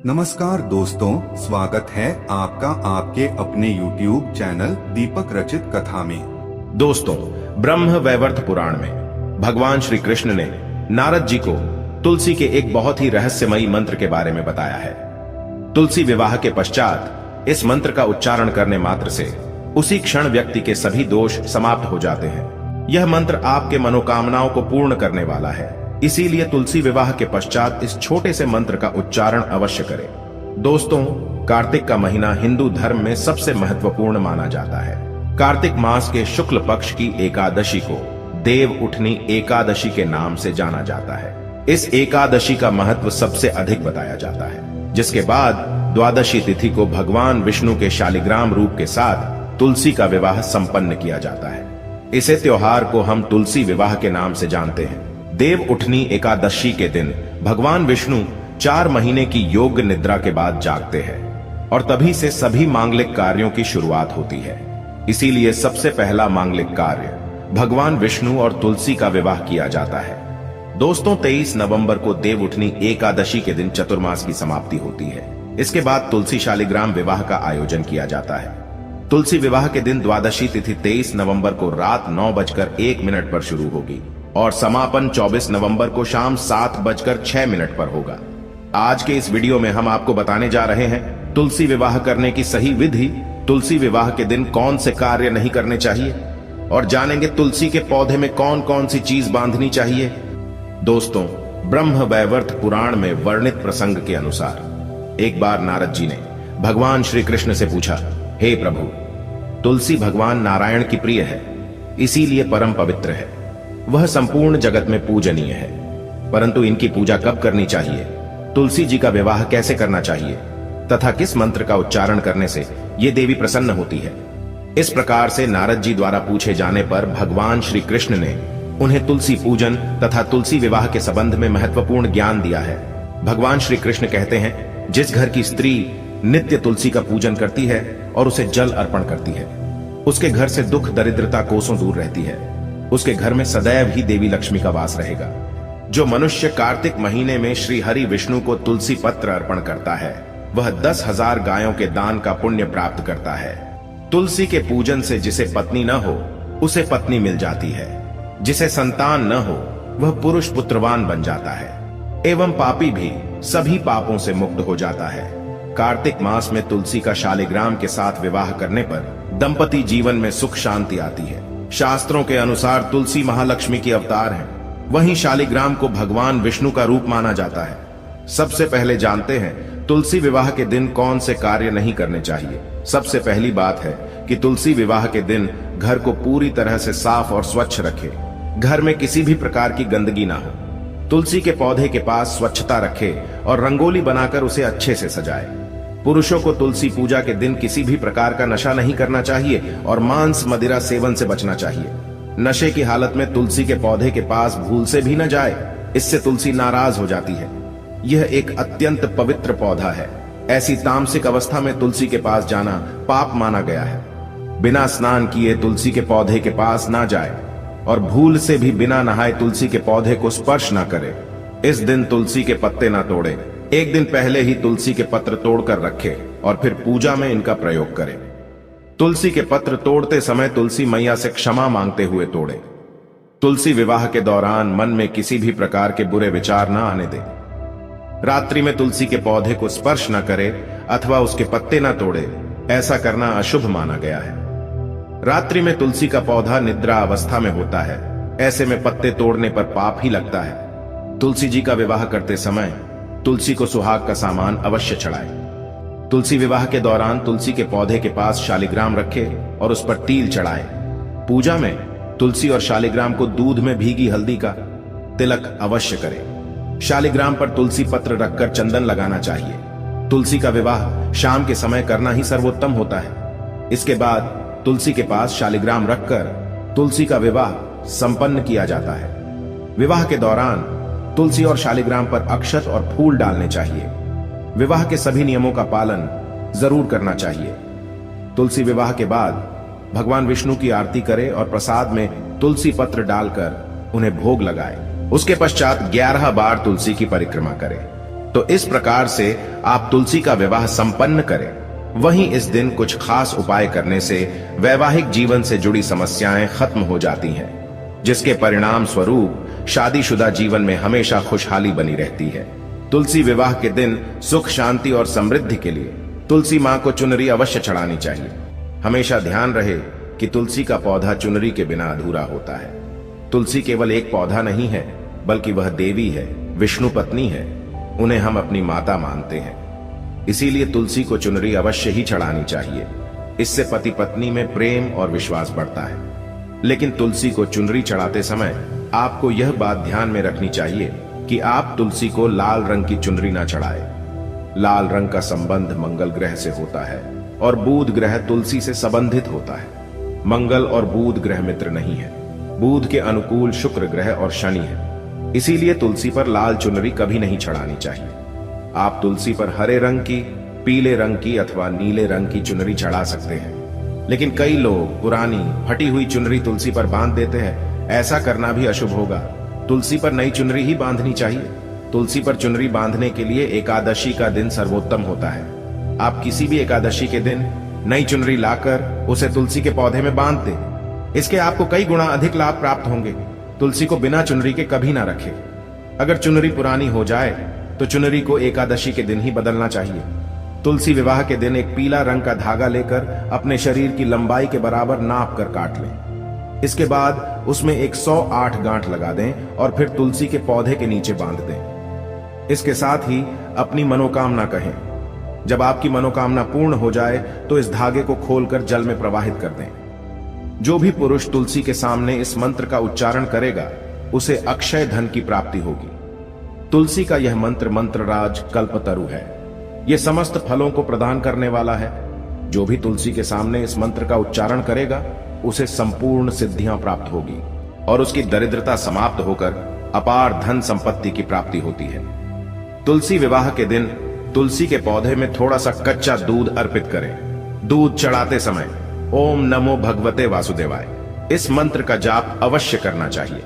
नमस्कार दोस्तों, स्वागत है आपका आपके अपने YouTube चैनल दीपक रचित कथा में। दोस्तों, ब्रह्म वैवर्त पुराण में भगवान श्री कृष्ण ने नारद जी को तुलसी के एक बहुत ही रहस्यमयी मंत्र के बारे में बताया है। तुलसी विवाह के पश्चात इस मंत्र का उच्चारण करने मात्र से उसी क्षण व्यक्ति के सभी दोष समाप्त हो जाते हैं। यह मंत्र आपके मनोकामनाओं को पूर्ण करने वाला है, इसीलिए तुलसी विवाह के पश्चात इस छोटे से मंत्र का उच्चारण अवश्य करें। दोस्तों, कार्तिक का महीना हिंदू धर्म में सबसे महत्वपूर्ण माना जाता है। कार्तिक मास के शुक्ल पक्ष की एकादशी को देव उठनी एकादशी के नाम से जाना जाता है। इस एकादशी का महत्व सबसे अधिक बताया जाता है, जिसके बाद द्वादशी तिथि को भगवान विष्णु के शालिग्राम रूप के साथ तुलसी का विवाह संपन्न किया जाता है। इसे त्योहार को हम तुलसी विवाह के नाम से जानते हैं। देव उठनी एकादशी के दिन भगवान विष्णु 4 महीने की योग निद्रा के बाद जागते हैं और तभी से सभी मांगलिक कार्यों की शुरुआत होती है। इसीलिए सबसे पहला मांगलिक कार्य भगवान विष्णु और तुलसी का विवाह किया जाता है। दोस्तों, 23 नवंबर को देव उठनी एकादशी के दिन चतुर्मास की समाप्ति होती है। इसके बाद तुलसी शालिग्राम विवाह का आयोजन किया जाता है। तुलसी विवाह के दिन द्वादशी तिथि 23 नवंबर को रात 9:01 पर शुरू होगी और समापन 24 नवंबर को शाम 7:06 पर होगा। आज के इस वीडियो में हम आपको बताने जा रहे हैं तुलसी विवाह करने की सही विधि, तुलसी विवाह के दिन कौन से कार्य नहीं करने चाहिए और जानेंगे तुलसी के पौधे में कौन कौन सी चीज बांधनी चाहिए। दोस्तों, ब्रह्म वैवर्त पुराण में वर्णित प्रसंग के अनुसार एक बार नारद जी ने भगवान श्री कृष्ण से पूछा, हे प्रभु, तुलसी भगवान नारायण की प्रिय है, इसीलिए परम पवित्र है। वह संपूर्ण जगत में पूजनीय है, परंतु इनकी पूजा कब करनी चाहिए, तुलसी जी का विवाह कैसे करना चाहिए तथा किस मंत्र का उच्चारण करने से ये देवी प्रसन्न होती है। इस प्रकार से नारद जी द्वारा पूछे जाने पर भगवान श्री कृष्ण ने उन्हें तुलसी पूजन तथा तुलसी विवाह के संबंध में महत्वपूर्ण ज्ञान दिया है। भगवान श्री कृष्ण कहते हैं, जिस घर की स्त्री नित्य तुलसी का पूजन करती है और उसे जल अर्पण करती है, उसके घर से दुख दरिद्रता कोसों दूर रहती है। उसके घर में सदैव ही देवी लक्ष्मी का वास रहेगा। जो मनुष्य कार्तिक महीने में श्री हरि विष्णु को तुलसी पत्र अर्पण करता है, वह 10,000 गायों के दान का पुण्य प्राप्त करता है। तुलसी के पूजन से जिसे पत्नी न हो उसे पत्नी मिल जाती है, जिसे संतान न हो वह पुरुष पुत्रवान बन जाता है, एवं पापी भी सभी पापों से मुक्त हो जाता है। कार्तिक मास में तुलसी का शालिग्राम के साथ विवाह करने पर दंपति जीवन में सुख शांति आती है। शास्त्रों के अनुसार तुलसी महालक्ष्मी की अवतार है, वहीं शालिग्राम को भगवान विष्णु का रूप माना जाता है। सबसे पहले जानते हैं तुलसी विवाह के दिन कौन से कार्य नहीं करने चाहिए। सबसे पहली बात है कि तुलसी विवाह के दिन घर को पूरी तरह से साफ और स्वच्छ रखे। घर में किसी भी प्रकार की गंदगी ना हो। तुलसी के पौधे के पास स्वच्छता रखे और रंगोली बनाकर उसे अच्छे से सजाए। पुरुषों को तुलसी पूजा के दिन किसी भी प्रकार का नशा नहीं करना चाहिए और मांस मदिरा सेवन से बचना चाहिए। नशे की हालत में तुलसी के पौधे के पास भूल से भी न जाए, इससे तुलसी नाराज हो जाती है। यह एक अत्यंत पवित्र पौधा है। ऐसी तामसिक अवस्था में तुलसी के पास जाना पाप माना गया है। बिना स्नान किए तुलसी के पौधे के पास ना जाए और भूल से भी बिना नहाए तुलसी के पौधे को स्पर्श ना करे। इस दिन तुलसी के पत्ते ना तोड़े। एक दिन पहले ही तुलसी के पत्र तोड़कर रखे और फिर पूजा में इनका प्रयोग करें। तुलसी के पत्र तोड़ते समय तुलसी मैया से क्षमा मांगते हुए तोड़े। तुलसी विवाह के दौरान मन में किसी भी प्रकार के बुरे विचार न आने दे। रात्रि में तुलसी के पौधे को स्पर्श न करे अथवा उसके पत्ते न तोड़े, ऐसा करना अशुभ माना गया है। रात्रि में तुलसी का पौधा निद्रा अवस्था में होता है, ऐसे में पत्ते तोड़ने पर पाप ही लगता है। तुलसी जी का विवाह करते समय तुलसी को सुहाग का सामान अवश्य चढ़ाए। तुलसी विवाह के दौरान तुलसी के पौधे के पास शालिग्राम रखे और उस पर तिल चढ़ाए। पूजा में तुलसी और शालिग्राम को दूध में भीगी हल्दी का तिलक अवश्य करें। शालिग्राम पर तुलसी पत्र रखकर चंदन लगाना चाहिए। तुलसी का विवाह शाम के समय करना ही सर्वोत्तम होता है। इसके बाद तुलसी के पास शालिग्राम रखकर तुलसी का विवाह संपन्न किया जाता है। विवाह के दौरान तुलसी और शालिग्राम पर अक्षत और फूल डालने चाहिए। विवाह के सभी नियमों का पालन जरूर करना चाहिए। तुलसी विवाह के बाद भगवान विष्णु की आरती करे और प्रसाद में तुलसी पत्र डालकर उन्हें भोग लगाए। उसके पश्चात 11 बार तुलसी की परिक्रमा करे। तो इस प्रकार से आप तुलसी का विवाह संपन्न करें। वहीं इस दिन कुछ खास उपाय करने से वैवाहिक जीवन से जुड़ी समस्याएं खत्म हो जाती हैं, जिसके परिणाम स्वरूप शादीशुदा जीवन में हमेशा खुशहाली बनी रहती है। तुलसी विवाह के दिन सुख, शांति और समृद्धि के लिए तुलसी मां को चुनरी अवश्य चढ़ानी चाहिए। हमेशा ध्यान रहे कि तुलसी का पौधा चुनरी के बिना अधूरा होता है। तुलसी केवल एक पौधा नहीं है, बल्कि वह देवी है, विष्णु पत्नी है। उन्हें हम अपनी माता मानते हैं, इसीलिए तुलसी को चुनरी अवश्य ही चढ़ानी चाहिए। इससे पति पत्नी में प्रेम और विश्वास बढ़ता है। लेकिन तुलसी को चुनरी चढ़ाते समय आपको यह बात ध्यान में रखनी चाहिए कि आप तुलसी को लाल रंग की चुनरी ना चढ़ाएं। लाल रंग का संबंध मंगल ग्रह से होता है और बुध ग्रह तुलसी से संबंधित होता है। मंगल और बुध ग्रह मित्र नहीं है। बुध के अनुकूल शुक्र ग्रह और शनि है। इसीलिए तुलसी पर लाल चुनरी कभी नहीं चढ़ानी चाहिए। आप तुलसी पर हरे रंग की, पीले रंग की अथवा नीले रंग की चुनरी चढ़ा सकते हैं। लेकिन कई लोग पुरानी फटी हुई चुनरी तुलसी पर बांध देते हैं। ऐसा करना भी अशुभ होगा। तुलसी पर नई चुनरी ही बांधनी चाहिए। तुलसी पर चुनरी बांधने के लिए एकादशी का दिन सर्वोत्तम होता है। आप किसी भी एकादशी के दिन नई चुनरी लाकर उसे तुलसी के पौधे में बांध दें। इसके आपको कई गुना अधिक लाभ प्राप्त होंगे। तुलसी को बिना चुनरी के कभी ना रखें। अगर चुनरी पुरानी हो जाए तो चुनरी को एकादशी के दिन ही बदलना चाहिए। तुलसी विवाह के दिन एक पीला रंग का धागा लेकर अपने शरीर की लंबाई के बराबर नाप कर काट लें। इसके बाद उसमें 108 गांठ लगा दें और फिर तुलसी के पौधे के नीचे बांध दें। इसके साथ ही अपनी मनोकामना कहें। जब आपकी मनोकामना पूर्ण हो जाए तो इस धागे को खोलकर जल में प्रवाहित कर दें। जो भी पुरुष तुलसी के सामने इस मंत्र का उच्चारण करेगा उसे अक्षय धन की प्राप्ति होगी। तुलसी का यह मंत्र मंत्रराज कल्पतरु है। यह समस्त फलों को प्रदान करने वाला है। जो भी तुलसी के सामने इस मंत्र का उच्चारण करेगा उसे संपूर्ण सिद्धियां प्राप्त होगी और उसकी दरिद्रता समाप्त होकर अपार धन संपत्ति की प्राप्ति होती है। तुलसी विवाह के दिन तुलसी के पौधे में थोड़ा सा कच्चा दूध अर्पित करें। दूध चढ़ाते समय ओम नमो भगवते वासुदेवाय इस मंत्र का जाप अवश्य करना चाहिए।